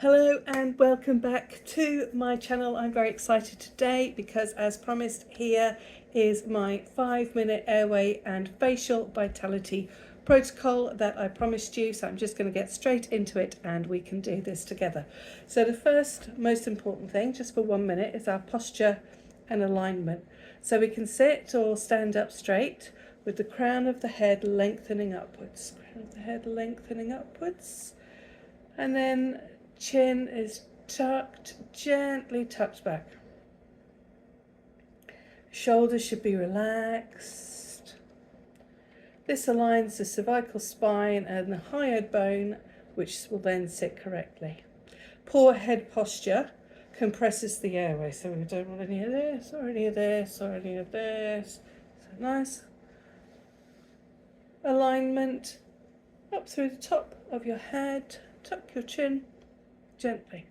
Hello and welcome back to my channel. I'm very excited today because, as promised, here is my 5-minute airway and facial vitality protocol that I promised you. So I'm just going to get straight into it and we can do this together. So the first most important thing, just for 1 minute, is our posture and alignment. So we can sit or stand up straight with the crown of the head lengthening upwards. Crown of the head lengthening upwards. And then chin is tucked, gently tucked back. Shoulders should be relaxed. This aligns the cervical spine and the hyoid bone, which will then sit correctly. Poor head posture compresses the airway, so we don't want any of this or any of this or any of this. So nice alignment up through the top of your head. Tuck your chin gently.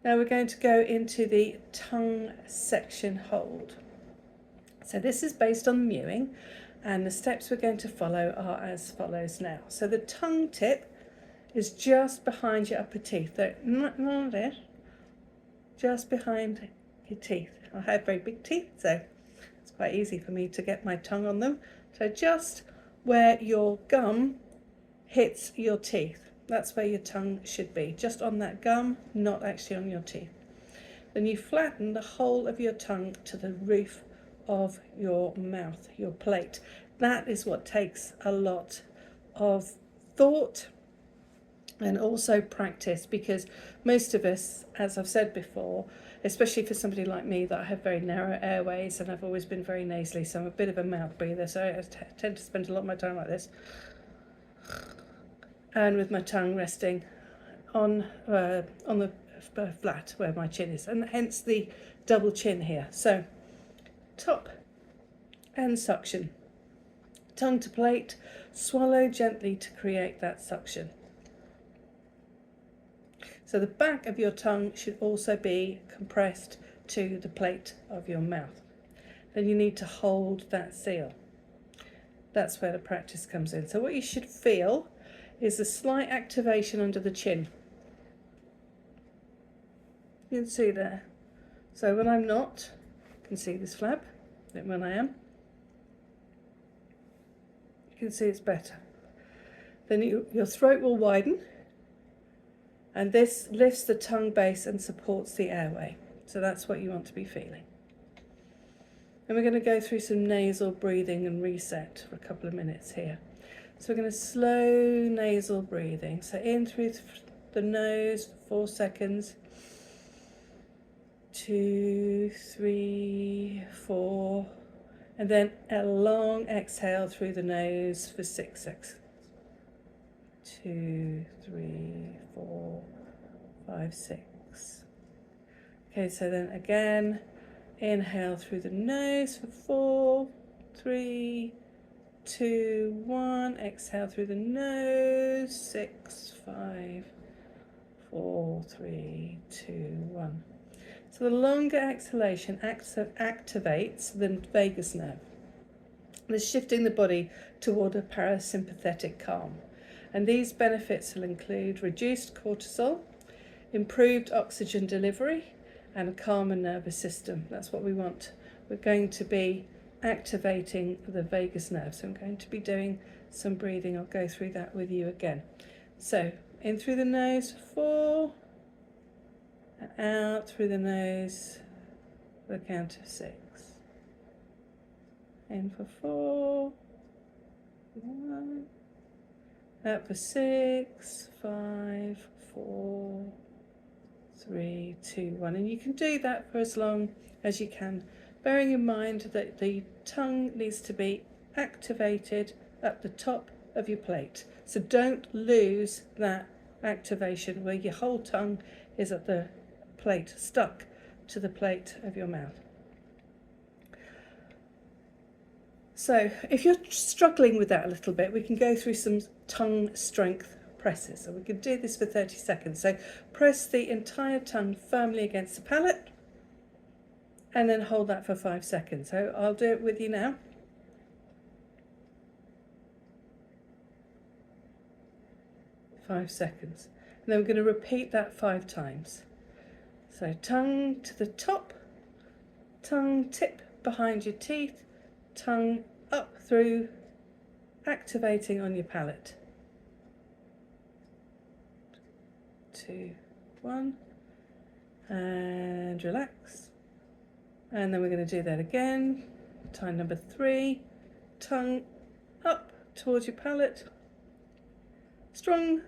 Now we're going to go into the tongue section hold. So this is based on mewing, and the steps we're going to follow are as follows now. So the tongue tip is just behind your upper teeth. So none of this, just behind your teeth. I have very big teeth, so it's quite easy for me to get my tongue on them. So just where your gum hits your teeth. That's where your tongue should be, just on that gum, not actually on your teeth. Then you flatten the whole of your tongue to the roof of your mouth, your plate. That is what takes a lot of thought and also practice, because most of us, as I've said before, especially for somebody like me that I have very narrow airways and I've always been very nasally, so I'm a bit of a mouth breather, so I tend to spend a lot of my time like this. And with my tongue resting on the flat where my chin is, and hence the double chin here. So top and suction, tongue to plate, swallow gently to create that suction. So the back of your tongue should also be compressed to the plate of your mouth. Then you need to hold that seal. That's where the practice comes in. So what you should feel is a slight activation under the chin. You can see there. So when I'm not, you can see this flap. Then when I am, you can see it's better. Then your throat will widen, and this lifts the tongue base and supports the airway. So that's what you want to be feeling. And we're going to go through some nasal breathing and reset for a couple of minutes here. So we're going to slow nasal breathing. So in through the nose for 4 seconds. 2, 3, 4. And then a long exhale through the nose for 6 seconds. 2, 3, 4, 5, 6. Okay, so then again, inhale through the nose for 4, 3, 2, 1. Exhale through the nose. 6, 5, 4, 3, 2, 1. So the longer exhalation activates the vagus nerve. It's shifting the body toward a parasympathetic calm. And these benefits will include reduced cortisol, improved oxygen delivery, and a calmer nervous system. That's what we want. We're going to be activating the vagus nerve. So I'm going to be doing some breathing. I'll go through that with you again. So in through the nose for 4, and out through the nose for the count of 6. In for 4, 1, out for 6, 5, 4, 3, 2, 1. And you can do that for as long as you can, bearing in mind that the tongue needs to be activated at the top of your plate. So don't lose that activation where your whole tongue is at the plate, stuck to the plate of your mouth. So if you're struggling with that a little bit, we can go through some tongue strength presses. So we can do this for 30 seconds. So press the entire tongue firmly against the palate and then hold that for 5 seconds. So I'll do it with you now. 5 seconds. And then we're going to repeat that 5 times. So tongue to the top, tongue tip behind your teeth, tongue up through, activating on your palate. 2, 1, and relax. And then we're going to do that again. Time number 3, tongue up towards your palate. Strong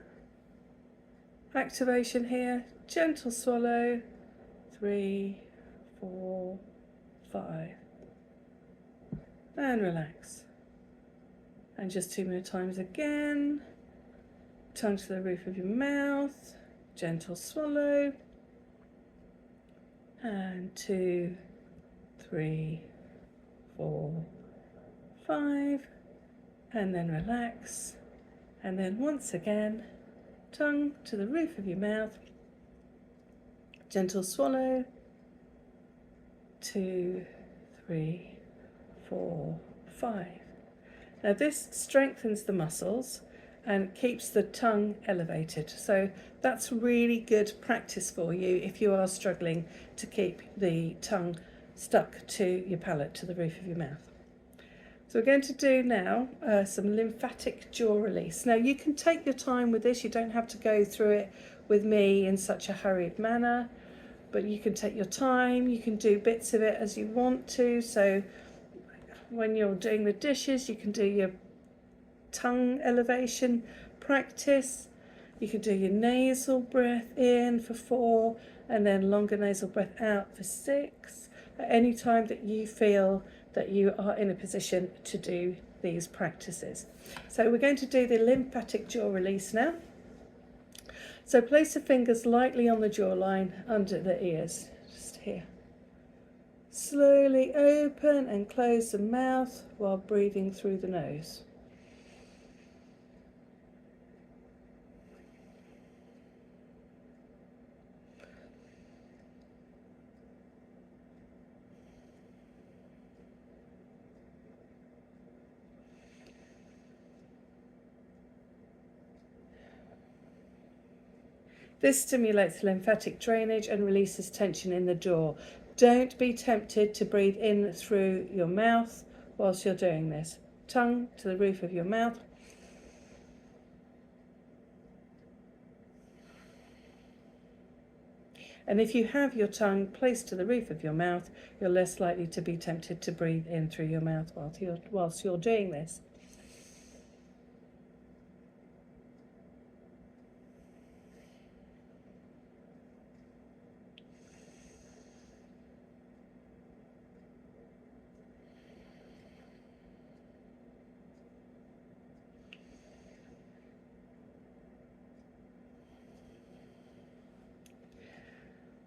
activation here, gentle swallow. 3, 4, 5, and relax. And just 2 more times again. Tongue to the roof of your mouth, gentle swallow. And 2, 3, 4, 5, and then relax. And then once again, tongue to the roof of your mouth, gentle swallow. 2, 3, 4, 5. Now this strengthens the muscles and keeps the tongue elevated. So that's really good practice for you if you are struggling to keep the tongue stuck to your palate, to the roof of your mouth. So we're going to do now some lymphatic jaw release. Now you can take your time with this. You don't have to go through it with me in such a hurried manner, but you can take your time. You can do bits of it as you want to. So when you're doing the dishes, you can do your tongue elevation practice. You can do your nasal breath in for 4 and then longer nasal breath out for 6 at any time that you feel that you are in a position to do these practices. So we're going to do the lymphatic jaw release now. So place the fingers lightly on the jawline under the ears, just here. Slowly open and close the mouth while breathing through the nose. This stimulates lymphatic drainage and releases tension in the jaw. Don't be tempted to breathe in through your mouth whilst you're doing this. Tongue to the roof of your mouth. And if you have your tongue placed to the roof of your mouth, you're less likely to be tempted to breathe in through your mouth whilst you're doing this.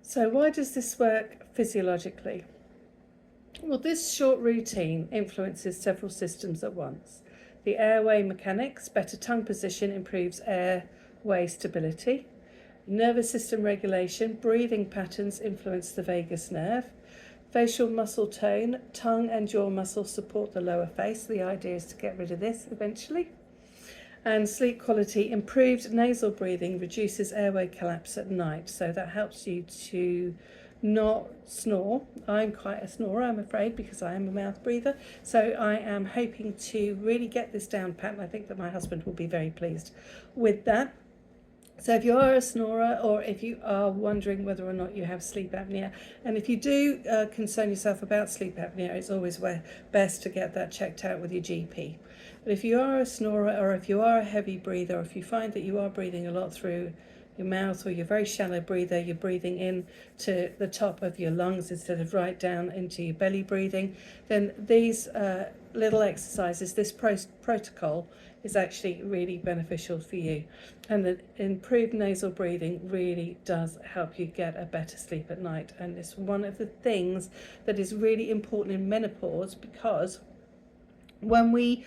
So why does this work physiologically? Well, this short routine influences several systems at once. The airway mechanics, better tongue position improves airway stability. Nervous system regulation, breathing patterns influence the vagus nerve. Facial muscle tone, tongue and jaw muscles support the lower face. The idea is to get rid of this eventually. And sleep quality, improved nasal breathing reduces airway collapse at night. So that helps you to not snore. I'm quite a snorer, I'm afraid, because I am a mouth breather. So I am hoping to really get this down pat, and I think that my husband will be very pleased with that. So if you are a snorer, or if you are wondering whether or not you have sleep apnea, and if you do concern yourself about sleep apnea, it's always best to get that checked out with your GP. But if you are a snorer, or if you are a heavy breather, or if you find that you are breathing a lot through your mouth, or you're a very shallow breather, you're breathing in to the top of your lungs instead of right down into your belly breathing, then these little exercises, this protocol is actually really beneficial for you. And the improved nasal breathing really does help you get a better sleep at night. And it's one of the things that is really important in menopause, because when we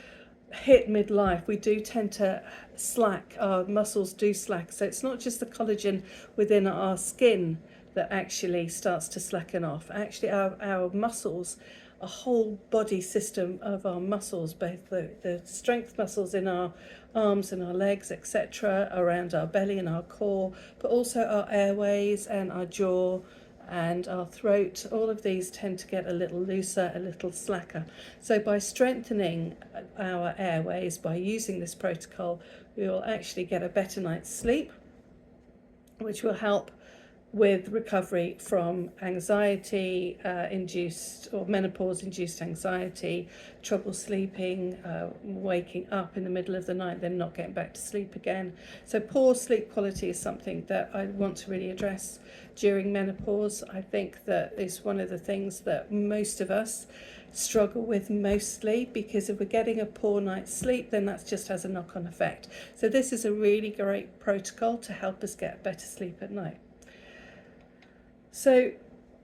hit midlife, we do tend to slack, our muscles do slack. So it's not just the collagen within our skin that actually starts to slacken off. Actually, our muscles a whole body system of our muscles, both the strength muscles in our arms and our legs, etc., around our belly and our core, but also our airways and our jaw and our throat. All of these tend to get a little looser, a little slacker. So by strengthening our airways, by using this protocol, we will actually get a better night's sleep, which will help with recovery from anxiety induced or menopause induced anxiety, trouble sleeping, waking up in the middle of the night, then not getting back to sleep again. So poor sleep quality is something that I want to really address during menopause. I think that is one of the things that most of us struggle with mostly, because if we're getting a poor night's sleep, then that just has a knock-on effect. So this is a really great protocol to help us get better sleep at night. So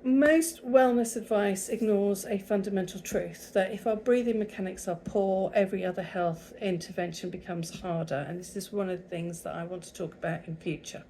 most wellness advice ignores a fundamental truth, that if our breathing mechanics are poor, every other health intervention becomes harder. And this is one of the things that I want to talk about in future.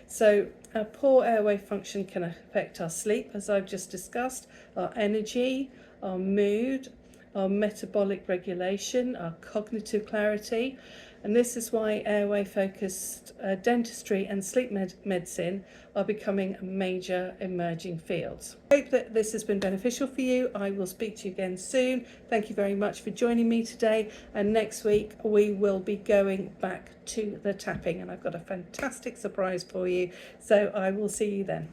So a poor airway function can affect our sleep, as I've just discussed, our energy, our mood, our metabolic regulation, our cognitive clarity. And this is why airway focused dentistry and sleep medicine are becoming major emerging fields. I hope that this has been beneficial for you. I will speak to you again soon. Thank you very much for joining me today. And next week we will be going back to the tapping, and I've got a fantastic surprise for you. So I will see you then.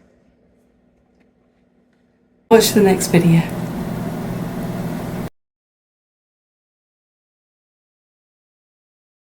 Watch the next video.